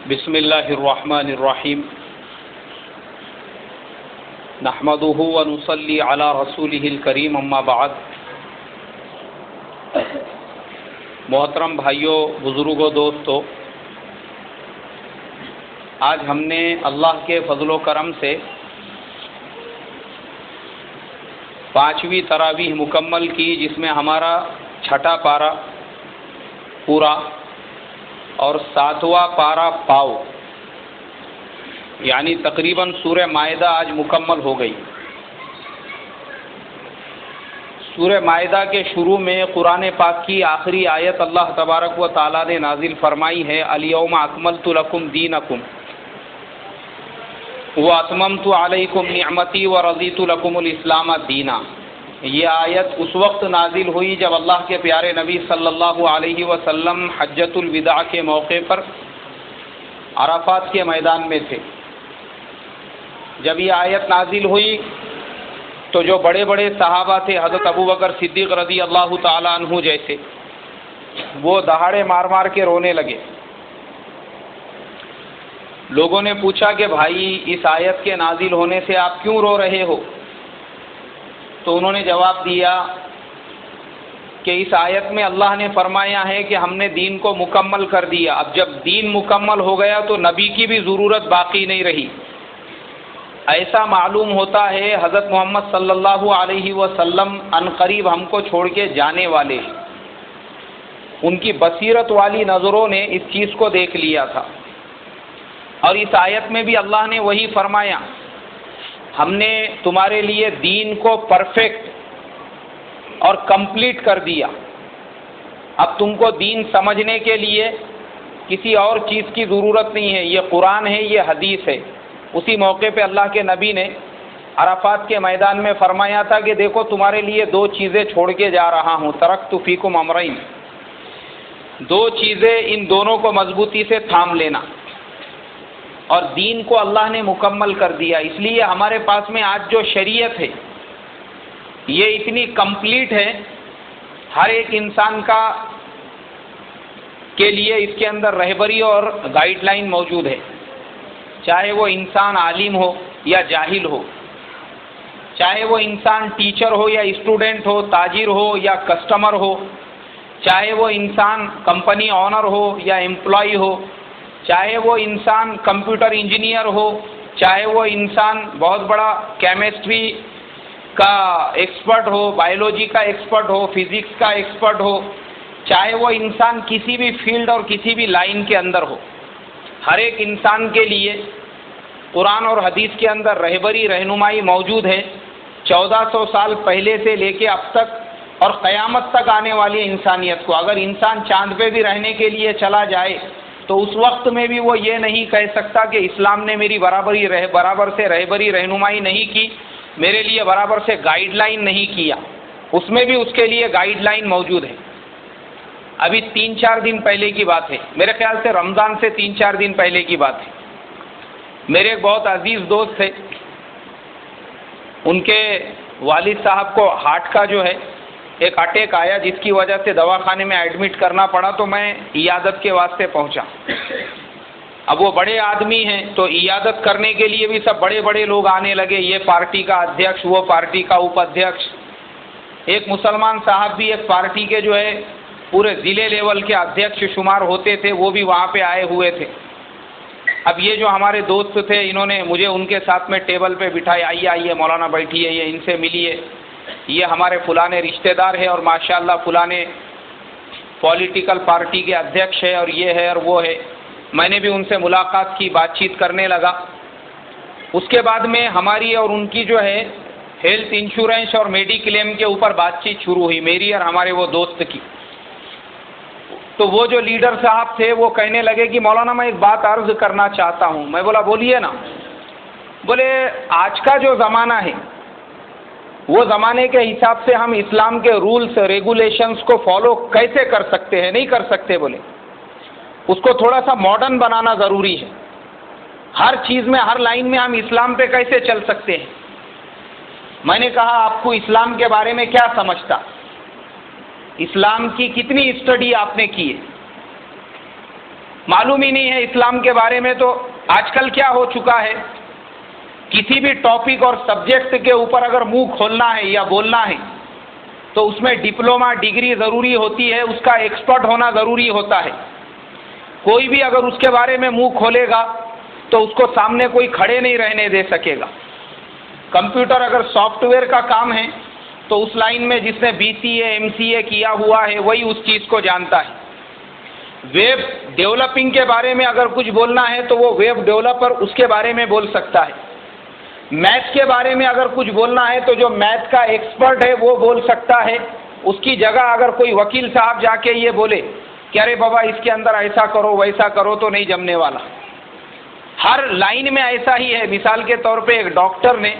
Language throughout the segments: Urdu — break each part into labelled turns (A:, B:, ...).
A: بسم اللہ الرحمن الرحیم نحمده ونصلی علی رسولہ الکریم اما بعد۔ محترم بھائیوں، بزرگوں، دوستوں، آج ہم نے اللہ کے فضل و کرم سے 5ویں تراویح مکمل کی، جس میں ہمارا 6واں پارہ پورا اور 7واں پارہ پاؤ، یعنی تقریباً سورہ مائدہ آج مکمل ہو گئی۔ سورہ مائدہ کے شروع میں قرآن پاک کی آخری آیت اللہ تبارک و تعالیٰ نے نازل فرمائی ہے، الیوم اکملت لکم دینکم واتممت علیکم نعمتی ورضیت لکم الاسلام دینا۔ یہ آیت اس وقت نازل ہوئی جب اللہ کے پیارے نبی صلی اللہ علیہ وسلم حجۃ الوداع کے موقع پر عرفات کے میدان میں تھے۔ جب یہ آیت نازل ہوئی تو جو بڑے بڑے صحابہ تھے، حضرت ابوبکر صدیق رضی اللہ تعالیٰ عنہ جیسے، وہ دہاڑے مار مار کے رونے لگے۔ لوگوں نے پوچھا کہ بھائی، اس آیت کے نازل ہونے سے آپ کیوں رو رہے ہو؟ تو انہوں نے جواب دیا کہ اس آیت میں اللہ نے فرمایا ہے کہ ہم نے دین کو مکمل کر دیا۔ اب جب دین مکمل ہو گیا تو نبی کی بھی ضرورت باقی نہیں رہی۔ ایسا معلوم ہوتا ہے حضرت محمد صلی اللہ علیہ وسلم عنقریب ہم کو چھوڑ کے جانے والے ہیں۔ ان کی بصیرت والی نظروں نے اس چیز کو دیکھ لیا تھا، اور اس آیت میں بھی اللہ نے وہی فرمایا، ہم نے تمہارے لیے دین کو پرفیکٹ اور کمپلیٹ کر دیا۔ اب تم کو دین سمجھنے کے لیے کسی اور چیز کی ضرورت نہیں ہے، یہ قرآن ہے، یہ حدیث ہے۔ اسی موقع پہ اللہ کے نبی نے عرفات کے میدان میں فرمایا تھا کہ دیکھو، تمہارے لیے 2 چیزیں چھوڑ کے جا رہا ہوں، ترکت فیکم امرین، 2 چیزیں، ان دونوں کو مضبوطی سے تھام لینا۔ اور دین کو اللہ نے مکمل کر دیا۔ اس لیے ہمارے پاس میں آج جو شریعت ہے یہ اتنی کمپلیٹ ہے، ہر ایک انسان کے لیے اس کے اندر رہبری اور گائیڈ لائن موجود ہے، چاہے وہ انسان عالم ہو یا جاہل ہو، چاہے وہ انسان ٹیچر ہو یا اسٹوڈنٹ ہو، تاجر ہو یا کسٹمر ہو، چاہے وہ انسان کمپنی آنر ہو یا امپلائی ہو، چاہے وہ انسان کمپیوٹر انجینئر ہو، چاہے وہ انسان بہت بڑا کیمسٹری کا ایکسپرٹ ہو، بایولوجی کا ایکسپرٹ ہو، فزکس کا ایکسپرٹ ہو، چاہے وہ انسان کسی بھی فیلڈ اور کسی بھی لائن کے اندر ہو، ہر ایک انسان کے لیے قرآن اور حدیث کے اندر رہبری، رہنمائی موجود ہے۔ 1400 سال پہلے سے لے کے اب تک اور قیامت تک آنے والی انسانیت کو، اگر انسان چاند پہ بھی رہنے کے لیے چلا جائے تو اس وقت میں بھی وہ یہ نہیں کہہ سکتا کہ اسلام نے میری برابر سے رہبری رہنمائی نہیں کی، میرے لیے برابر سے گائیڈ لائن نہیں کیا۔ اس میں بھی اس کے لیے گائیڈ لائن موجود ہے۔ ابھی 3-4 دن پہلے کی بات ہے، میرے خیال سے رمضان سے 3-4 دن پہلے کی بات ہے، میرے ایک بہت عزیز دوست تھے، ان کے والد صاحب کو ہارٹ کا جو ہے ایک اٹیک آیا، جس کی وجہ سے دواخانے میں ایڈمٹ کرنا پڑا، تو میں عیادت کے واسطے پہنچا۔ اب وہ بڑے آدمی ہیں تو عیادت کرنے کے لیے بھی سب بڑے بڑے لوگ آنے لگے، یہ پارٹی کا ادھیکش، وہ پارٹی کا اپادھیکش۔ ایک مسلمان صاحب بھی ایک پارٹی کے جو ہے پورے ضلع لیول کے ادھیکش شمار ہوتے تھے، وہ بھی وہاں پہ آئے ہوئے تھے۔ اب یہ جو ہمارے دوست تھے، انہوں نے مجھے ان کے ساتھ میں ٹیبل پہ بٹھایا، آئیے مولانا بیٹھیے، یہ ان سے ملیے، یہ ہمارے فلانے رشتہ دار ہے، اور ماشاءاللہ فلانے پولیٹیکل پارٹی کے ادھیکش ہے، اور یہ ہے اور وہ ہے۔ میں نے بھی ان سے ملاقات کی، بات چیت کرنے لگا۔ اس کے بعد میں ہماری اور ان کی جو ہے ہیلتھ انشورنس اور میڈی کلیم کے اوپر بات چیت شروع ہوئی، میری اور ہمارے وہ دوست کی۔ تو وہ جو لیڈر صاحب تھے وہ کہنے لگے کہ مولانا میں ایک بات عرض کرنا چاہتا ہوں۔ میں بولا بولیے نا۔ بولے آج کا جو زمانہ ہے وہ زمانے کے حساب سے ہم اسلام کے رولز ریگولیشنز کو فالو کیسے کر سکتے ہیں؟ نہیں کر سکتے۔ بولے اس کو تھوڑا سا ماڈرن بنانا ضروری ہے، ہر چیز میں، ہر لائن میں ہم اسلام پہ کیسے چل سکتے ہیں؟ میں نے کہا آپ کو اسلام کے بارے میں کیا سمجھتا؟ اسلام کی کتنی اسٹڈی آپ نے کی ہے؟ معلوم ہی نہیں ہے اسلام کے بارے میں، تو آج کل کیا ہو چکا ہے، کسی بھی ٹاپک اور سبجیکٹ کے اوپر اگر منہ کھولنا ہے یا بولنا ہے تو اس میں ڈپلومہ ڈگری ضروری ہوتی ہے، اس کا ایکسپرٹ ہونا ضروری ہوتا ہے۔ کوئی بھی اگر اس کے بارے میں منہ کھولے گا تو اس کو سامنے کوئی کھڑے نہیں رہنے دے سکے گا۔ کمپیوٹر اگر سافٹ ویئر کا کام ہے تو اس لائن میں جس نے BCA MCA کیا ہوا ہے وہی اس چیز کو جانتا ہے۔ ویب ڈیولپنگ کے بارے میں اگر کچھ بولنا ہے تو وہ ویب ڈیولپر اس کے بارے میں بول سکتا ہے۔ میتھ کے بارے میں اگر کچھ بولنا ہے تو جو میتھ کا ایکسپرٹ ہے وہ بول سکتا ہے۔ اس کی جگہ اگر کوئی وکیل صاحب جا کے یہ بولے کہ ارے بابا اس کے اندر ایسا کرو ویسا کرو تو نہیں جمنے والا۔ ہر لائن میں ایسا ہی ہے۔ مثال کے طور پہ ایک ڈاکٹر نے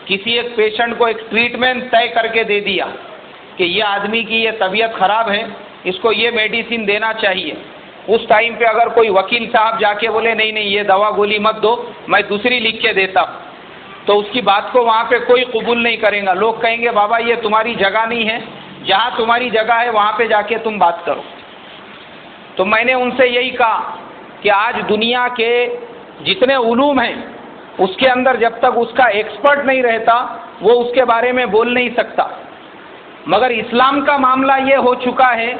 A: کسی ایک پیشنٹ کو ایک ٹریٹمنٹ طے کر کے دے دیا کہ یہ آدمی کی یہ طبیعت خراب ہے، اس کو یہ میڈیسن دینا چاہیے۔ اس ٹائم پہ اگر کوئی وکیل صاحب جا کے بولے نہیں نہیں یہ دوا گولی مت دو، میں دوسری لکھ کے دیتا ہوں، تو اس کی بات کو وہاں پہ کوئی قبول نہیں کرے گا۔ لوگ کہیں گے بابا یہ تمہاری جگہ نہیں ہے، جہاں تمہاری جگہ ہے وہاں پہ جا کے تم بات کرو۔ تو میں نے ان سے یہی کہا کہ آج دنیا کے جتنے علوم ہیں اس کے اندر جب تک اس کا ایکسپرٹ نہیں رہتا وہ اس کے بارے میں بول نہیں سکتا۔ مگر اسلام کا معاملہ یہ ہو چکا ہے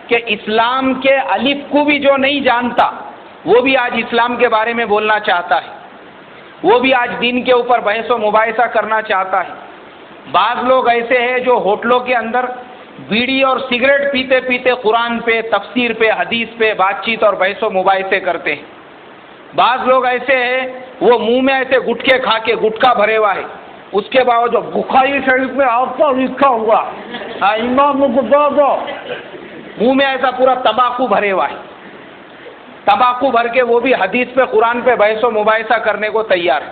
A: کہ اسلام کے الف کو بھی جو نہیں جانتا وہ بھی آج اسلام کے بارے میں بولنا چاہتا ہے، وہ بھی آج دین کے اوپر بحث و مباحثہ کرنا چاہتا ہے۔ بعض لوگ ایسے ہیں جو ہوٹلوں کے اندر بیڑی اور سگریٹ پیتے پیتے قرآن پہ، تفسیر پہ، حدیث پہ بات چیت اور بحث و مباحثے کرتے ہیں۔ بعض لوگ ایسے ہیں وہ منہ میں ایسے گٹکے کھا کے گٹکا بھرے ہوا ہے، اس کے باوجود بخاری شریف میں آپ کا لکھا ہوا امام منہ میں ایسا پورا تمباکو بھرے ہوا ہے، تمباکو بھر کے وہ بھی حدیث پہ قرآن پہ بحث و مباحثہ کرنے کو تیار ہے۔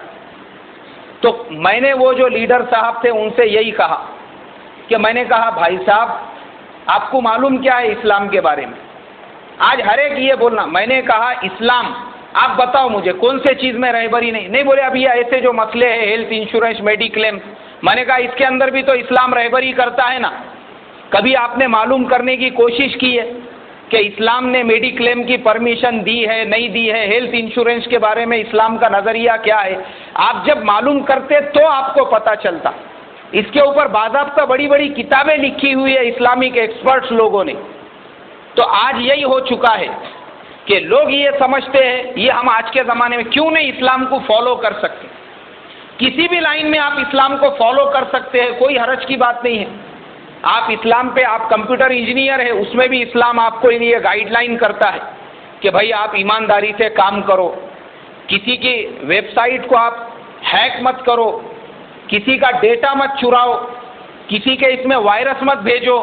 A: تو میں نے وہ جو لیڈر صاحب تھے ان سے یہی کہا کہ میں نے کہا بھائی صاحب آپ کو معلوم کیا ہے اسلام کے بارے میں؟ آج ہر ایک یہ بولنا، میں نے کہا اسلام آپ بتاؤ مجھے کون سے چیز میں رہبری نہیں بولے اب یہ ایسے جو مسئلے ہیں ہیلتھ انشورنس میڈیکلیم، میں نے کہا اس کے اندر بھی تو اسلام رہبری کرتا ہے نا۔ کبھی آپ نے معلوم کرنے کی کوشش کی ہے کہ اسلام نے میڈیکلیم کی پرمیشن دی ہے نہیں دی ہے، ہیلتھ انشورنس کے بارے میں اسلام کا نظریہ کیا ہے؟ آپ جب معلوم کرتے تو آپ کو پتہ چلتا۔ اس کے اوپر باضابطہ بڑی بڑی کتابیں لکھی ہوئی ہے اسلامک ایکسپرٹس لوگوں نے۔ تو آج یہی ہو چکا ہے کہ لوگ یہ سمجھتے ہیں یہ ہم آج کے زمانے میں کیوں نہیں اسلام کو فالو کر سکتے؟ کسی بھی لائن میں آپ اسلام کو فالو کر سکتے ہیں، کوئی حرج کی بات نہیں ہے۔ آپ اسلام پہ آپ کمپیوٹر انجینئر ہیں، اس میں بھی اسلام آپ کو یہ گائیڈ لائن کرتا ہے کہ بھائی آپ ایمانداری سے کام کرو، کسی کی ویب سائٹ کو آپ ہیک مت کرو، کسی کا ڈیٹا مت چراؤ، کسی کے اس میں وائرس مت بھیجو۔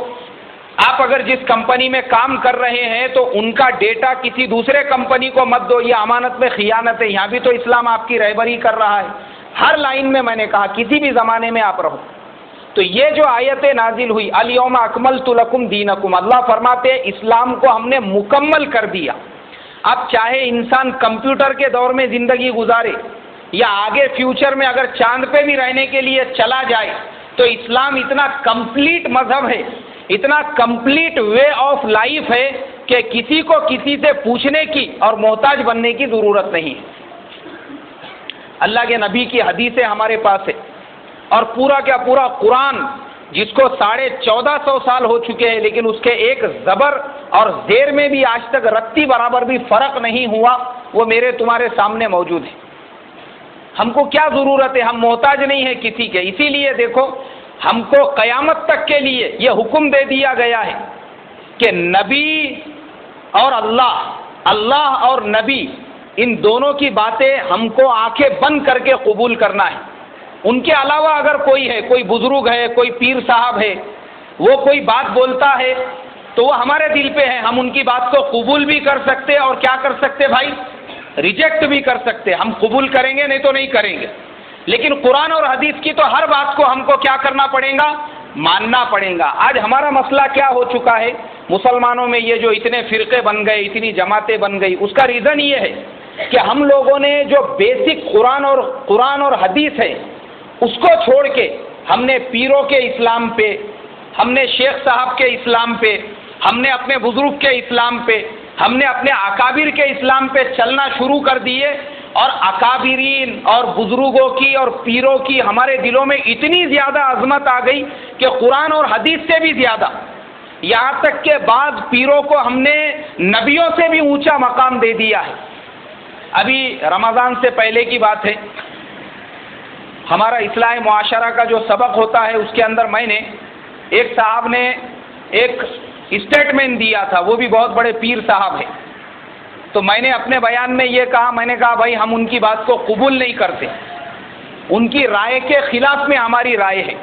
A: آپ اگر جس کمپنی میں کام کر رہے ہیں تو ان کا ڈیٹا کسی دوسرے کمپنی کو مت دو، یہ امانت میں خیانت ہے۔ یہاں بھی تو اسلام آپ کی رہبری کر رہا ہے۔ ہر لائن میں نے کہا کسی بھی زمانے میں آپ رہو۔ تو یہ جو آیت نازل ہوئی الیوم اکملت لکم دینکم، اللہ فرماتے ہیں اسلام کو ہم نے مکمل کر دیا۔ اب چاہے انسان کمپیوٹر کے دور میں زندگی گزارے یا آگے فیوچر میں اگر چاند پہ بھی رہنے کے لیے چلا جائے تو اسلام اتنا کمپلیٹ مذہب ہے، اتنا کمپلیٹ وے آف لائف ہے کہ کسی کو کسی سے پوچھنے کی اور محتاج بننے کی ضرورت نہیں ہے۔ اللہ کے نبی کی حدیثیں ہمارے پاس ہے، اور پورا کیا پورا قرآن جس کو 1450 سال ہو چکے ہیں لیکن اس کے ایک زبر اور زیر میں بھی آج تک رتی برابر بھی فرق نہیں ہوا، وہ میرے تمہارے سامنے موجود ہے۔ ہم کو کیا ضرورت ہے؟ ہم محتاج نہیں ہیں کسی کے۔ اسی لیے دیکھو ہم کو قیامت تک کے لیے یہ حکم دے دیا گیا ہے کہ نبی اور اللہ اور نبی ان دونوں کی باتیں ہم کو آنکھیں بند کر کے قبول کرنا ہے۔ ان کے علاوہ اگر کوئی ہے، کوئی بزرگ ہے، کوئی پیر صاحب ہے، وہ کوئی بات بولتا ہے تو وہ ہمارے دل پہ ہے، ہم ان کی بات کو قبول بھی کر سکتے اور کیا کر سکتے بھائی؟ ریجیکٹ بھی کر سکتے۔ ہم قبول کریں گے نہیں تو نہیں کریں گے، لیکن قرآن اور حدیث کی تو ہر بات کو ہم کو کیا کرنا پڑے گا؟ ماننا پڑے گا۔ آج ہمارا مسئلہ کیا ہو چکا ہے مسلمانوں میں؟ یہ جو اتنے فرقے بن گئے، اتنی جماعتیں بن گئی، اس کا ریزن یہ ہے کہ ہم لوگوں نے جو بیسک قرآن اور حدیث ہے اس کو چھوڑ کے ہم نے پیروں کے اسلام پہ، ہم نے شیخ صاحب کے اسلام پہ، ہم نے اپنے بزرگ کے اسلام پہ، ہم نے اپنے اکابر کے اسلام پہ چلنا شروع کر دیے، اور اکابرین اور بزرگوں کی اور پیروں کی ہمارے دلوں میں اتنی زیادہ عظمت آ گئی کہ قرآن اور حدیث سے بھی زیادہ، یہاں تک کہ بعض پیروں کو ہم نے نبیوں سے بھی اونچا مقام دے دیا ہے۔ ابھی رمضان سے پہلے کی بات ہے، ہمارا اصلاح معاشرہ کا جو سبق ہوتا ہے اس کے اندر میں نے ایک صاحب نے ایک اسٹیٹمنٹ دیا تھا، وہ بھی بہت بڑے پیر صاحب ہیں، تو میں نے اپنے بیان میں یہ کہا، میں نے کہا بھائی ہم ان کی بات کو قبول نہیں کرتے، ان کی رائے کے خلاف میں ہماری رائے ہے۔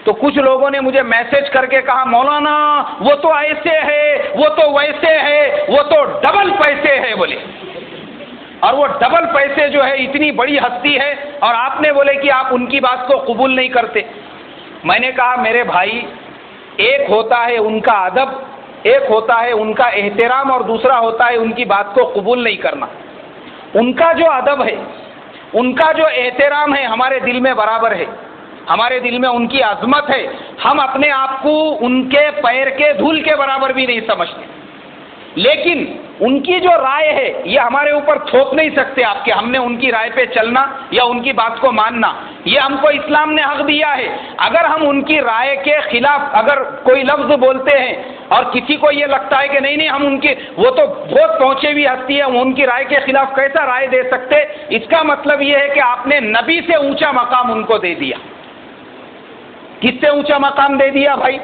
A: تو کچھ لوگوں نے مجھے میسج کر کے کہا مولانا وہ تو ایسے ہے، وہ تو ویسے ہے، وہ تو ڈبل پیسے ہے بولے، اور وہ ڈبل پیسے جو ہے اتنی بڑی ہستی ہے، اور آپ نے بولے کہ آپ ان کی بات کو قبول نہیں کرتے۔ میں نے کہا میرے بھائی، ایک ہوتا ہے ان کا ادب، ایک ہوتا ہے ان کا احترام، اور دوسرا ہوتا ہے ان کی بات کو قبول نہیں کرنا۔ ان کا جو ادب ہے، ان کا جو احترام ہے ہمارے دل میں برابر ہے، ہمارے دل میں ان کی عظمت ہے، ہم اپنے آپ کو ان کے پیر کے دھول کے برابر بھی نہیں سمجھتے، لیکن ان کی جو رائے ہے یہ ہمارے اوپر تھوپ نہیں سکتے آپ کہ ہم نے ان کی رائے پہ چلنا یا ان کی بات کو ماننا، یہ ہم کو اسلام نے حق دیا ہے۔ اگر ہم ان کی رائے کے خلاف اگر کوئی لفظ بولتے ہیں اور کسی کو یہ لگتا ہے کہ نہیں ہم ان کی، وہ تو بہت پہنچے ہوئی ہستی ہے، وہ ان کی رائے کے خلاف کیسا رائے دے سکتے، اس کا مطلب یہ ہے کہ آپ نے نبی سے اونچا مقام ان کو دے دیا۔ کس سے اونچا مقام دے دیا بھائی؟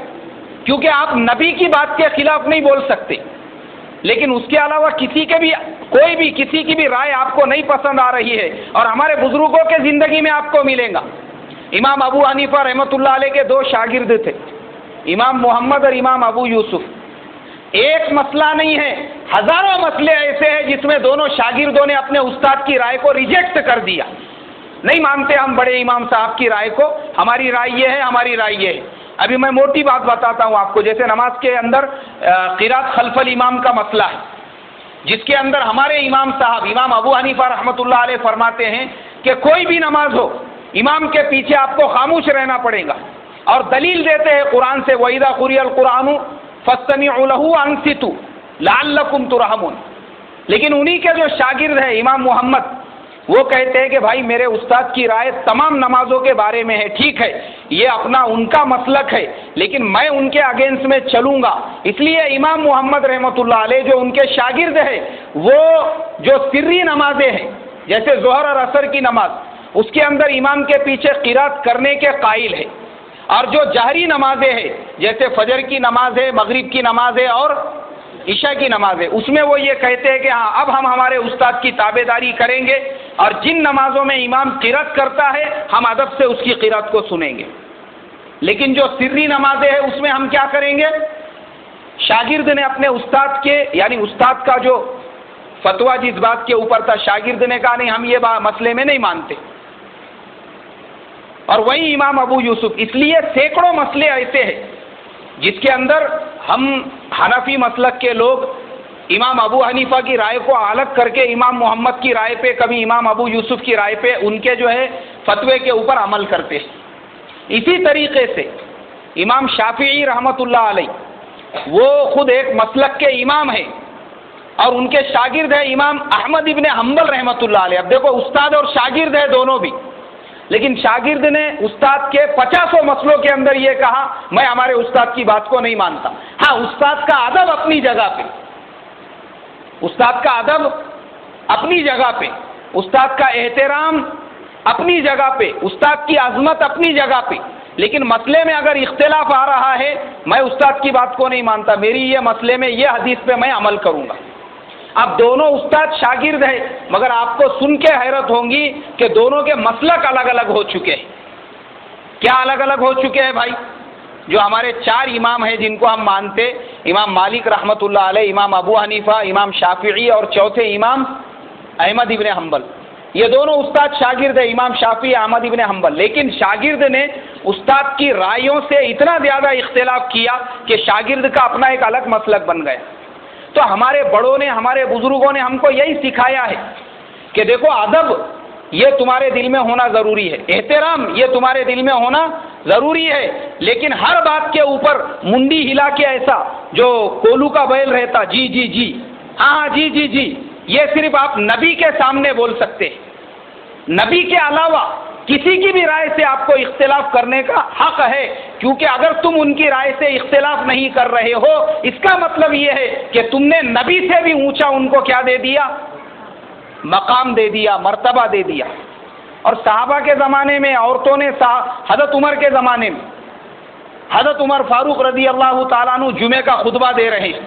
A: کیونکہ آپ نبی کی بات کے خلاف نہیں بول سکتے، لیکن اس کے علاوہ کسی کے بھی کوئی بھی کسی کی بھی رائے آپ کو نہیں پسند آ رہی ہے، اور ہمارے بزرگوں کے زندگی میں آپ کو ملیں گا۔ امام ابو حنیفہ رحمۃ اللہ علیہ کے 2 شاگرد تھے، امام محمد اور امام ابو یوسف۔ ایک مسئلہ نہیں ہے، ہزاروں مسئلے ایسے ہیں جس میں دونوں شاگردوں نے اپنے استاد کی رائے کو ریجیکٹ کر دیا، نہیں مانتے ہم بڑے امام صاحب کی رائے کو، ہماری رائے یہ ہے، ہماری رائے یہ ہے۔ ابھی میں موٹی بات بتاتا ہوں آپ کو، جیسے نماز کے اندر قرات خلف الامام کا مسئلہ ہے، جس کے اندر ہمارے امام صاحب امام ابو حنیفہ رحمۃ اللہ علیہ فرماتے ہیں کہ کوئی بھی نماز ہو امام کے پیچھے آپ کو خاموش رہنا پڑے گا، اور دلیل دیتے ہیں قرآن سے وَإِذَا قُرِئَ الْقُرْآنُ فَاسْتَمِعُوا لَهُ وَأَنصِتُوا لَعَلَّكُمْ تُرْحَمُونَ۔ لیکن انہی کے جو شاگرد ہیں امام محمد، وہ کہتے ہیں کہ بھائی میرے استاد کی رائے تمام نمازوں کے بارے میں ہے، ٹھیک ہے یہ اپنا ان کا مسلک ہے، لیکن میں ان کے اگینسٹ میں چلوں گا۔ اس لیے امام محمد رحمۃ اللہ علیہ جو ان کے شاگرد ہیں، وہ جو سری نمازیں ہیں جیسے ظہر اور عصر کی نماز، اس کے اندر امام کے پیچھے قرات کرنے کے قائل ہے، اور جو جہری نمازیں ہیں جیسے فجر کی نماز ہے، مغرب کی نماز ہے اور عشاء کی نماز ہے، اس میں وہ یہ کہتے ہیں کہ ہاں اب ہم ہمارے استاد کی تابع داری کریں گے، اور جن نمازوں میں امام قرات کرتا ہے ہم ادب سے اس کی قرات کو سنیں گے، لیکن جو سری نمازیں ہیں اس میں ہم کیا کریں گے؟ شاگرد نے اپنے استاد کے یعنی استاد کا جو فتویٰ جس بات کے اوپر تھا، شاگرد نے کہا نہیں ہم یہ مسئلے میں نہیں مانتے، اور وہی امام ابو یوسف۔ اس لیے سینکڑوں مسئلے ایسے ہیں جس کے اندر ہم حنفی مسلک کے لوگ امام ابو حنیفہ کی رائے کو الگ کر کے امام محمد کی رائے پہ، کبھی امام ابو یوسف کی رائے پہ، ان کے جو ہے فتوے کے اوپر عمل کرتے ہیں۔ اسی طریقے سے امام شافعی رحمۃ اللہ علیہ وہ خود ایک مسلک کے امام ہیں، اور ان کے شاگرد ہیں امام احمد ابن حنبل رحمۃ اللہ علیہ۔ اب دیکھو استاد اور شاگرد ہیں دونوں بھی، لیکن شاگرد نے استاد کے 50 مسئلوں کے اندر یہ کہا میں ہمارے استاد کی بات کو نہیں مانتا۔ ہاں استاد کا ادب اپنی جگہ پہ، استاد کا ادب اپنی جگہ پہ، استاد کا احترام اپنی جگہ پہ، استاد کی عظمت اپنی جگہ پہ، لیکن مسئلے میں اگر اختلاف آ رہا ہے میں استاد کی بات کو نہیں مانتا، میری یہ مسئلے میں یہ حدیث پہ میں عمل کروں گا۔ اب دونوں استاد شاگرد ہیں، مگر آپ کو سن کے حیرت ہوگی کہ دونوں کے مسلک الگ الگ ہو چکے ہیں۔ کیا الگ الگ ہو چکے ہیں بھائی؟ جو ہمارے 4 امام ہیں جن کو ہم مانتے، امام مالک رحمۃ اللہ علیہ، امام ابو حنیفہ، امام شافعی، اور چوتھے امام احمد ابن حنبل، یہ دونوں استاد شاگرد ہیں، امام شافعی، احمد ابن حنبل، لیکن شاگرد نے استاد کی رائیوں سے اتنا زیادہ اختلاف کیا کہ شاگرد کا اپنا ایک الگ مسلک بن گیا۔ تو ہمارے بڑوں نے، ہمارے بزرگوں نے ہم کو یہی سکھایا ہے کہ دیکھو ادب یہ تمہارے دل میں ہونا ضروری ہے، احترام یہ تمہارے دل میں ہونا ضروری ہے، لیکن ہر بات کے اوپر منڈی ہلا کے ایسا جو کولو کا بیل رہتا جی جی جی، ہاں جی جی جی، یہ صرف آپ نبی کے سامنے بول سکتے ہیں، نبی کے علاوہ کسی کی بھی رائے سے آپ کو اختلاف کرنے کا حق ہے، کیونکہ اگر تم ان کی رائے سے اختلاف نہیں کر رہے ہو اس کا مطلب یہ ہے کہ تم نے نبی سے بھی اونچا ان کو کیا دے دیا، مقام دے دیا، مرتبہ دے دیا۔ اور صحابہ کے زمانے میں عورتوں نے حضرت عمر کے زمانے میں حضرت عمر فاروق رضی اللہ تعالیٰ عنہ جمعے کا خطبہ دے رہے ہیں،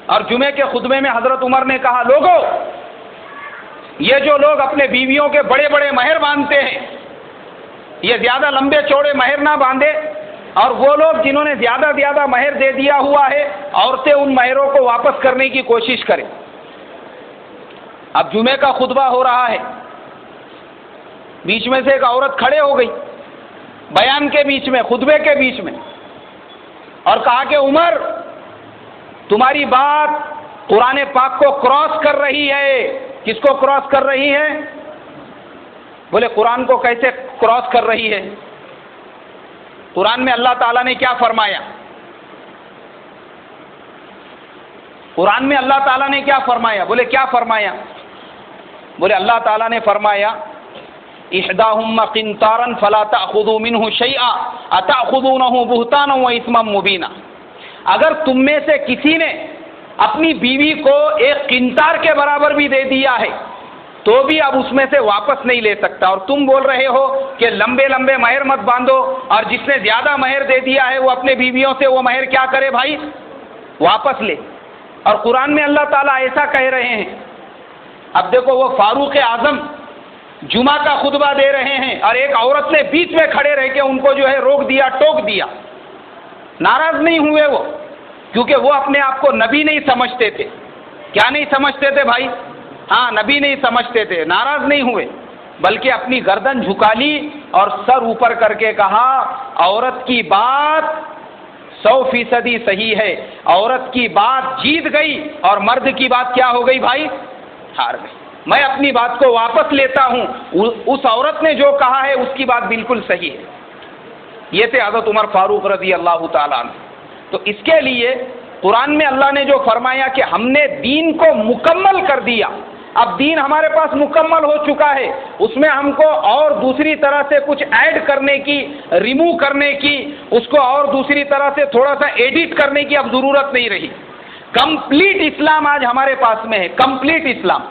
A: اور جمعے کے خطبے میں حضرت عمر نے کہا، لوگوں یہ جو لوگ اپنے بیویوں کے بڑے بڑے مہر باندھتے ہیں یہ زیادہ لمبے چوڑے مہر نہ باندھے، اور وہ لوگ جنہوں نے زیادہ زیادہ مہر دے دیا ہوا ہے عورتیں ان مہروں کو واپس کرنے کی کوشش کریں۔ اب جمعے کا خطبہ ہو رہا ہے، بیچ میں سے ایک عورت کھڑے ہو گئی بیان کے بیچ میں، خطبے کے بیچ میں، اور کہا کہ عمر تمہاری بات قرآن پاک کو کراس کر رہی ہے۔ کس کو کراس کر رہی ہے؟ بولے قرآن کو کیسے کراس کر رہی ہے؟ قرآن میں اللہ تعالیٰ نے کیا فرمایا؟ قرآن میں اللہ تعالیٰ نے کیا فرمایا؟ بولے کیا فرمایا؟ بولے اللہ تعالیٰ نے فرمایا احداہم قنطارا فلا تأخذوا منہ شیئا اتأخذونہ بہتانا واثما مبینا۔ اگر تم میں سے کسی نے اپنی بیوی کو ایک قنطار کے برابر بھی دے دیا ہے تو بھی اب اس میں سے واپس نہیں لے سکتا، اور تم بول رہے ہو کہ لمبے لمبے مہر مت باندھو، اور جس نے زیادہ مہر دے دیا ہے وہ اپنے بیویوں سے وہ مہر کیا کرے بھائی؟ واپس لے۔ اور قرآن میں اللہ تعالیٰ ایسا کہہ رہے ہیں۔ اب دیکھو وہ فاروق اعظم جمعہ کا خطبہ دے رہے ہیں اور ایک عورت نے بیچ میں کھڑے رہ کے ان کو جو ہے روک دیا، ٹوک دیا۔ ناراض نہیں ہوئے وہ، کیونکہ وہ اپنے آپ کو نبی نہیں سمجھتے تھے۔ کیا نہیں سمجھتے تھے بھائی؟ ہاں نبی نہیں سمجھتے تھے۔ ناراض نہیں ہوئے بلکہ اپنی گردن جھکا لی اور سر اوپر کر کے کہا عورت کی بات 100% صحیح ہے، عورت کی بات جیت گئی اور مرد کی بات کیا ہو گئی بھائی؟ ہار گئی۔ میں اپنی بات کو واپس لیتا ہوں، اس عورت نے جو کہا ہے اس کی بات بالکل صحیح ہے۔ یہ تھے حضرت عمر فاروق رضی اللہ تعالیٰ عنہ۔ تو اس کے لیے قرآن میں اللہ نے جو فرمایا کہ ہم نے دین کو مکمل کر دیا، اب دین ہمارے پاس مکمل ہو چکا ہے، اس میں ہم کو اور دوسری طرح سے کچھ ایڈ کرنے کی، ریموو کرنے کی، اس کو اور دوسری طرح سے تھوڑا سا ایڈٹ کرنے کی اب ضرورت نہیں رہی۔ کمپلیٹ اسلام آج ہمارے پاس میں ہے، کمپلیٹ اسلام۔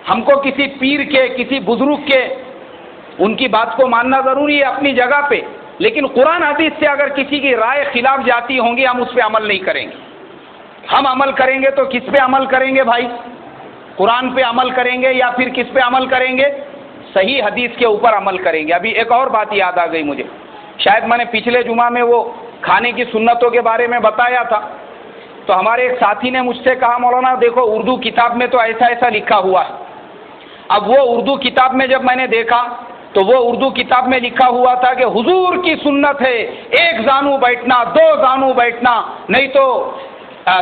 A: ہم کو کسی پیر کے، کسی بزرگ کے، ان کی بات کو ماننا ضروری ہے اپنی جگہ پہ، لیکن قرآن حدیث سے اگر کسی کی رائے خلاف جاتی ہوں گی ہم اس پہ عمل نہیں کریں گے۔ ہم عمل کریں گے تو کس پہ عمل کریں گے بھائی؟ قرآن پہ عمل کریں گے یا پھر کس پہ عمل کریں گے؟ صحیح حدیث کے اوپر عمل کریں گے۔ ابھی ایک اور بات یاد آ گئی مجھے، شاید میں نے پچھلے جمعہ میں وہ کھانے کی سنتوں کے بارے میں بتایا تھا، تو ہمارے ایک ساتھی نے مجھ سے کہا مولانا دیکھو اردو کتاب میں تو ایسا ایسا لکھا ہوا ہے۔ اب وہ اردو کتاب میں جب میں نے دیکھا تو وہ اردو کتاب میں لکھا ہوا تھا کہ حضور کی سنت ہے 1 زانو بیٹھنا، 2 زانو بیٹھنا، نہیں تو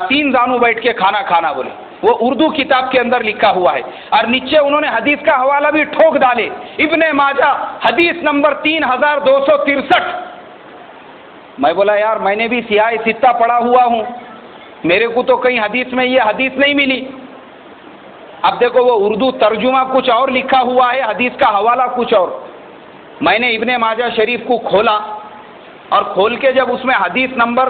A: 3 زانو بیٹھ کے کھانا کھانا، بولے وہ اردو کتاب کے اندر لکھا ہوا ہے۔ اور نیچے انہوں نے حدیث کا حوالہ بھی ٹھوک ڈالے، ابن ماجہ حدیث نمبر 3263۔ میں بولا یار میں نے بھی سیاہ ستہ پڑھا ہوا ہوں، میرے کو تو کہیں حدیث میں یہ حدیث نہیں ملی۔ اب دیکھو وہ اردو ترجمہ کچھ اور لکھا ہوا ہے، حدیث کا حوالہ کچھ اور۔ میں نے ابن ماجہ شریف کو کھولا اور کھول کے جب اس میں حدیث نمبر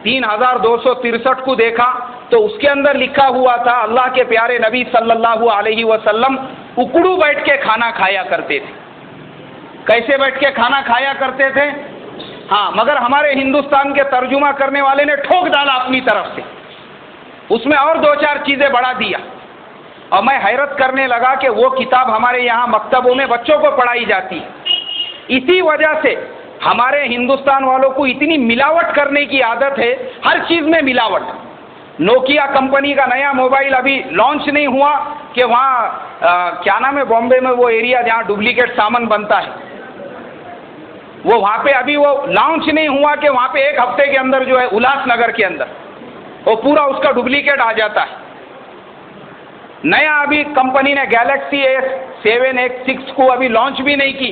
A: 3263 کو دیکھا تو اس کے اندر لکھا ہوا تھا اللہ کے پیارے نبی صلی اللہ علیہ وسلم اکڑو بیٹھ کے کھانا کھایا کرتے تھے۔ کیسے بیٹھ کے کھانا کھایا کرتے تھے؟ ہاں، مگر ہمارے ہندوستان کے ترجمہ کرنے والے نے ٹھوک ڈالا اپنی طرف سے، اس میں اور 2-4 چیزیں بڑھا دیا، اور میں حیرت کرنے لگا کہ وہ کتاب ہمارے یہاں مکتبوں میں بچوں کو پڑھائی جاتی ہے۔ اسی وجہ سے ہمارے ہندوستان والوں کو اتنی ملاوٹ کرنے کی عادت ہے، ہر چیز میں ملاوٹ۔ نوکیا کمپنی کا نیا موبائل ابھی لانچ نہیں ہوا کہ وہاں کیا نام ہے بامبے میں وہ ایریا جہاں ڈپلیکیٹ سامان بنتا ہے، وہ وہاں پہ ابھی وہ لانچ نہیں ہوا کہ وہاں پہ 1 ہفتے کے اندر جو ہے الاس نگر کے اندر وہ پورا اس کا ڈپلیکیٹ آ جاتا ہے۔ نیا ابھی کمپنی نے گیلیکسی S7 X6 کو ابھی لانچ بھی نہیں کی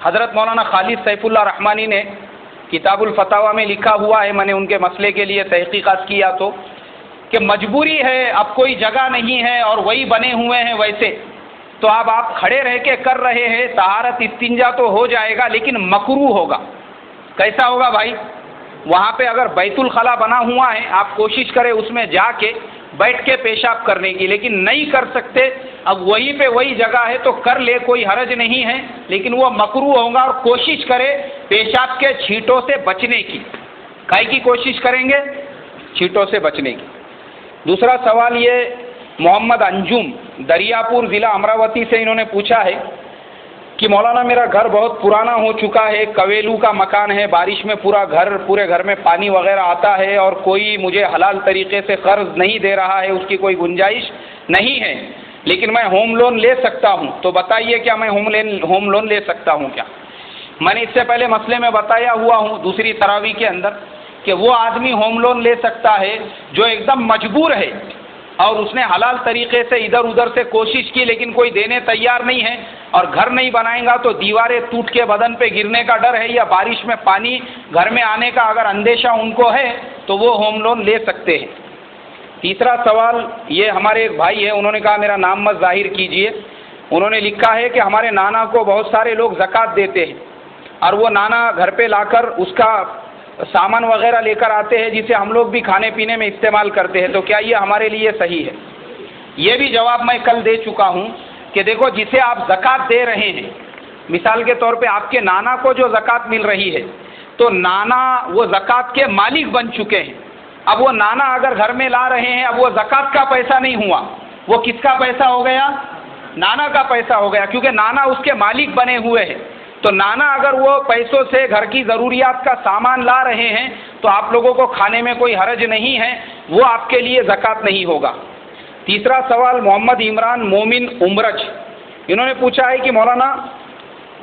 A: حضرت مولانا خالد سیف اللہ رحمانی نے کتاب الفتاوی میں لکھا ہوا ہے، میں نے ان کے مسئلے کے لیے تحقیقات کیا تو، کہ مجبوری ہے، اب کوئی جگہ نہیں ہے اور وہی بنے ہوئے ہیں ویسے، تو اب آپ کھڑے رہ کے کر رہے ہیں، طہارت استنجا تو ہو جائے گا لیکن مکروہ ہوگا۔ کیسا ہوگا بھائی؟ وہاں پہ اگر بیت الخلا بنا ہوا ہے، آپ کوشش کریں اس میں جا کے بیٹھ کے پیشاب کرنے کی، لیکن نہیں کر سکتے، اب وہیں پہ وہی جگہ ہے تو کر لے، کوئی حرج نہیں ہے، لیکن وہ مکروہ ہوگا، اور کوشش کرے پیشاب کے چھینٹوں سے بچنے کی۔ کائی کی کوشش کریں گے؟ چھینٹوں سے بچنے کی۔ دوسرا سوال یہ محمد انجم دریا پور ضلع امراوتی سے انہوں نے پوچھا ہے کہ مولانا میرا گھر بہت پرانا ہو چکا ہے، کویلو کا مکان ہے، بارش میں پورے گھر میں پانی وغیرہ آتا ہے، اور کوئی مجھے حلال طریقے سے قرض نہیں دے رہا ہے، اس کی کوئی گنجائش نہیں ہے، لیکن میں ہوم لون لے سکتا ہوں، تو بتائیے کیا میں ہوم لون لے سکتا ہوں کیا؟ میں نے اس سے پہلے مسئلے میں بتایا ہوا ہوں دوسری تراویح کے اندر کہ وہ آدمی ہوم لون لے سکتا ہے جو ایک دم مجبور ہے اور اس نے حلال طریقے سے ادھر ادھر سے کوشش کی لیکن کوئی دینے تیار نہیں ہے، اور گھر نہیں بنائیں گا تو دیواریں ٹوٹ کے بدن پہ گرنے کا ڈر ہے، یا بارش میں پانی گھر میں آنے کا اگر اندیشہ ان کو ہے تو وہ ہوم لون لے سکتے ہیں۔ تیسرا سوال یہ ہمارے ایک بھائی ہے، انہوں نے کہا میرا نام مت ظاہر کیجئے، انہوں نے لکھا ہے کہ ہمارے نانا کو بہت سارے لوگ زکوٰۃ دیتے ہیں، اور وہ نانا گھر پہ لا کر اس کا سامان وغیرہ لے کر آتے ہیں جسے ہم لوگ بھی کھانے پینے میں استعمال کرتے ہیں، تو کیا یہ ہمارے لیے صحیح ہے؟ یہ بھی جواب میں کل دے چکا ہوں کہ دیکھو جسے آپ زکوٰۃ دے رہے ہیں، مثال کے طور پہ آپ کے نانا کو جو زکوٰۃ مل رہی ہے تو نانا وہ زکوٰۃ کے مالک بن چکے ہیں، اب وہ نانا اگر گھر میں لا رہے ہیں، اب وہ زکوٰۃ کا پیسہ نہیں ہوا، وہ کس کا پیسہ ہو گیا؟ نانا کا پیسہ ہو گیا، کیونکہ نانا اس کے مالک بنے ہوئے ہیں، تو نانا اگر وہ پیسوں سے گھر کی ضروریات کا سامان لا رہے ہیں تو آپ لوگوں کو کھانے میں کوئی حرج نہیں ہے، وہ آپ کے لیے زکوٰۃ نہیں ہوگا۔ تیسرا سوال محمد عمران مومن عمرج، انہوں نے پوچھا ہے کہ مولانا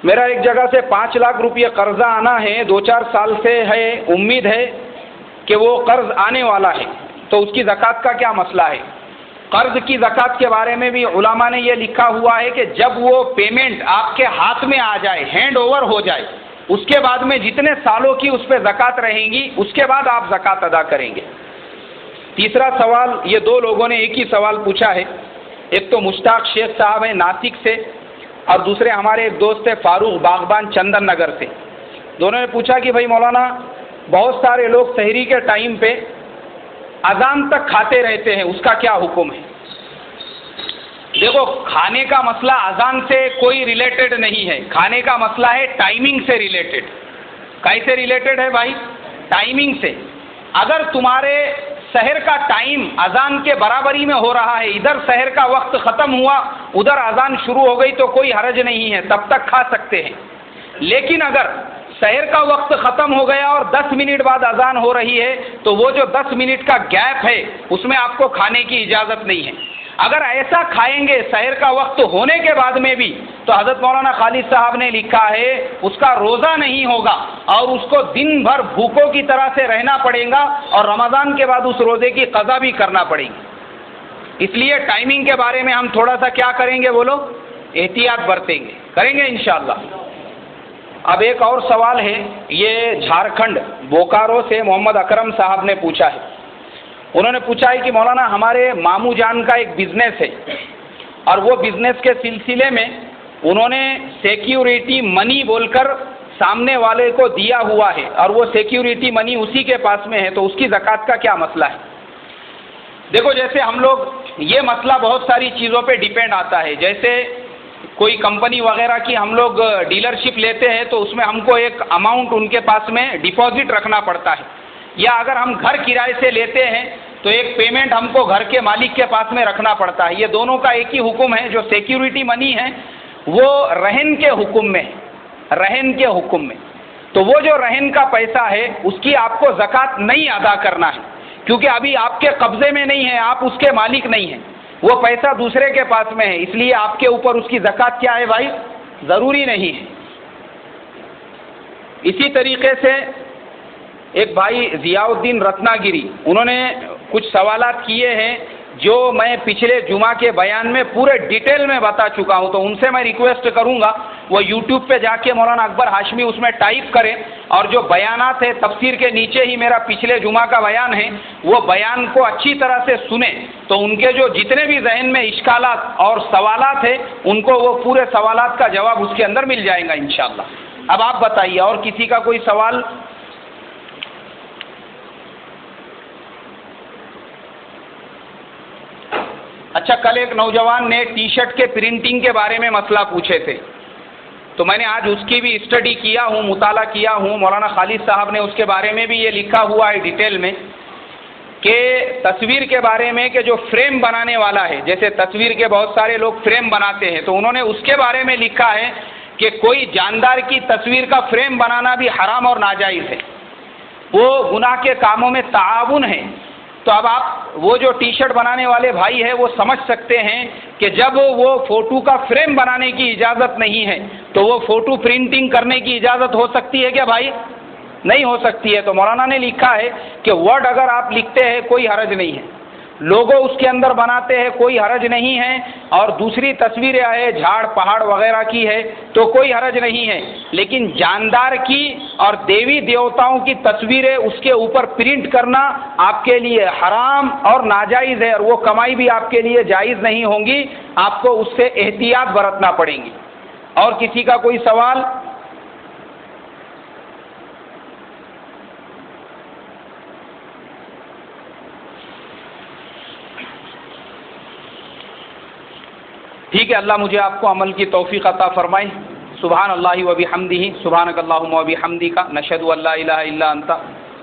A: میرا ایک جگہ سے 5 لاکھ روپے قرضہ آنا ہے، 2-4 سال سے ہے، امید ہے کہ وہ قرض آنے والا ہے، تو اس کی زکوٰۃ کا کیا مسئلہ ہے؟ قرض کی زکوٰۃ کے بارے میں بھی علماء نے یہ لکھا ہوا ہے کہ جب وہ پیمنٹ آپ کے ہاتھ میں آ جائے، ہینڈ اوور ہو جائے، اس کے بعد میں جتنے سالوں کی اس پہ زکوٰۃ رہیں گی اس کے بعد آپ زکوٰۃ ادا کریں گے۔ تیسرا سوال یہ 2 لوگوں نے ایک ہی سوال پوچھا ہے، ایک تو مشتاق شیخ صاحب ہیں ناسک سے، اور دوسرے ہمارے ایک دوست ہیں فاروق باغبان چندن نگر سے۔ دونوں نے پوچھا کہ بھائی مولانا بہت سارے لوگ سحری کے ٹائم پہ اذان تک کھاتے رہتے ہیں، اس کا کیا حکم ہے؟ دیکھو کھانے کا مسئلہ اذان سے کوئی ریلیٹڈ نہیں ہے، کھانے کا مسئلہ ہے ٹائمنگ سے ریلیٹڈ۔ کیسے ریلیٹڈ ہے بھائی؟ ٹائمنگ سے۔ اگر تمہارے سحر کا ٹائم اذان کے برابری میں ہو رہا ہے، ادھر سحر کا وقت ختم ہوا ادھر اذان شروع ہو گئی تو کوئی حرج نہیں ہے، تب تک کھا سکتے ہیں۔ لیکن اگر سحر کا وقت ختم ہو گیا اور 10 منٹ بعد اذان ہو رہی ہے تو وہ جو 10 منٹ کا گیپ ہے اس میں آپ کو کھانے کی اجازت نہیں ہے۔ اگر ایسا کھائیں گے سحر کا وقت ہونے کے بعد میں بھی تو حضرت مولانا خالد صاحب نے لکھا ہے اس کا روزہ نہیں ہوگا اور اس کو دن بھر بھوکوں کی طرح سے رہنا پڑے گا، اور رمضان کے بعد اس روزے کی قضا بھی کرنا پڑے گی۔ اس لیے ٹائمنگ کے بارے میں ہم تھوڑا سا کیا کریں گے بولو؟ احتیاط برتیں گے، کریں گے انشاءاللہ۔ اب ایک اور سوال ہے، یہ جھارکھنڈ بوکارو سے محمد اکرم صاحب نے پوچھا ہے۔ انہوں نے پوچھا ہے کہ مولانا ہمارے ماموں جان کا ایک بزنس ہے، اور وہ بزنس کے سلسلے میں انہوں نے سیکیورٹی منی بول کر سامنے والے کو دیا ہوا ہے، اور وہ سیکیورٹی منی اسی کے پاس میں ہے، تو اس کی زکوٰۃ کا کیا مسئلہ ہے؟ دیکھو جیسے ہم لوگ یہ مسئلہ بہت ساری چیزوں پہ ڈیپینڈ آتا ہے، جیسے کوئی کمپنی وغیرہ کی ہم لوگ ڈیلرشپ لیتے ہیں تو اس میں ہم کو ایک اماؤنٹ ان کے پاس میں ڈپازٹ رکھنا پڑتا ہے، یا اگر ہم گھر کرائے سے لیتے ہیں تو ایک پیمنٹ ہم کو گھر کے مالک کے پاس میں رکھنا پڑتا ہے۔ یہ دونوں کا ایک ہی حکم ہے۔ جو سیکیورٹی منی ہے وہ رہن کے حکم میں، رہن کے حکم میں، تو وہ جو رہن کا پیسہ ہے اس کی آپ کو زکوٰۃ نہیں ادا کرنا ہے، کیونکہ ابھی آپ کے قبضے میں نہیں ہے، آپ اس کے مالک نہیں ہیں، وہ پیسہ دوسرے کے پاس میں ہے، اس لیے آپ کے اوپر اس کی زکوٰۃ کیا ہے بھائی؟ ضروری نہیں ہے۔ اسی طریقے سے ایک بھائی ضیاء الدین رتناگری، انہوں نے کچھ سوالات کیے ہیں جو میں پچھلے جمعہ کے بیان میں پورے ڈیٹیل میں بتا چکا ہوں، تو ان سے میں ریکویسٹ کروں گا وہ یوٹیوب پہ جا کے مولانا اکبر ہاشمی اس میں ٹائپ کریں اور جو بیانات ہے تفسیر کے نیچے ہی میرا پچھلے جمعہ کا بیان ہے وہ بیان کو اچھی طرح سے سنیں تو ان کے جو جتنے بھی ذہن میں اشکالات اور سوالات ہیں ان کو وہ پورے سوالات کا جواب اس کے اندر مل جائے گا انشاءاللہ۔ اب آپ بتائیے اور کسی کا کوئی سوال؟ اچھا، کل ایک نوجوان نے ٹی شرٹ کے پرنٹنگ کے بارے میں مسئلہ پوچھے تھے تو میں نے آج اس کی بھی اسٹڈی کیا ہوں، مطالعہ کیا ہوں۔ مولانا خالد صاحب نے اس کے بارے میں بھی یہ لکھا ہوا ہے ڈیٹیل میں کہ تصویر کے بارے میں کہ جو فریم بنانے والا ہے، جیسے تصویر کے بہت سارے لوگ فریم بناتے ہیں تو انہوں نے اس کے بارے میں لکھا ہے کہ کوئی جاندار کی تصویر کا فریم بنانا بھی حرام اور ناجائز ہے، وہ گناہ کے کاموں میں تعاون ہے۔ تو اب آپ وہ جو ٹی شرٹ بنانے والے بھائی ہیں وہ سمجھ سکتے ہیں کہ جب وہ فوٹو کا فریم بنانے کی اجازت نہیں ہے تو وہ فوٹو پرنٹنگ کرنے کی اجازت ہو سکتی ہے کیا بھائی؟ نہیں ہو سکتی ہے۔ تو مولانا نے لکھا ہے کہ ورڈ اگر آپ لکھتے ہیں کوئی حرج نہیں ہے، لوگو اس کے اندر بناتے ہیں کوئی حرج نہیں ہے، اور دوسری تصویریں آئے جھاڑ پہاڑ وغیرہ کی ہے تو کوئی حرج نہیں ہے، لیکن جاندار کی اور دیوی دیوتاؤں کی تصویریں اس کے اوپر پرنٹ کرنا آپ کے لیے حرام اور ناجائز ہے، اور وہ کمائی بھی آپ کے لیے جائز نہیں ہوں گی، آپ کو اس سے احتیاط برتنا پڑیں گی۔ اور کسی کا کوئی سوال؟ ٹھیک ہے، اللہ مجھے آپ کو عمل کی توفیق عطا فرمائے۔ سبحان اللہ و بحمدہ، سبحانک اللہم و بحمدک، نشہد ان لا الہ الا انت،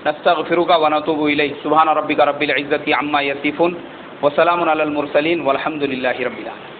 A: نستغفرک و نتوب الیک۔ سبحان ربک رب العزۃ عما یصفون وسلام علی المرسلین والحمد للہ رب العالمین۔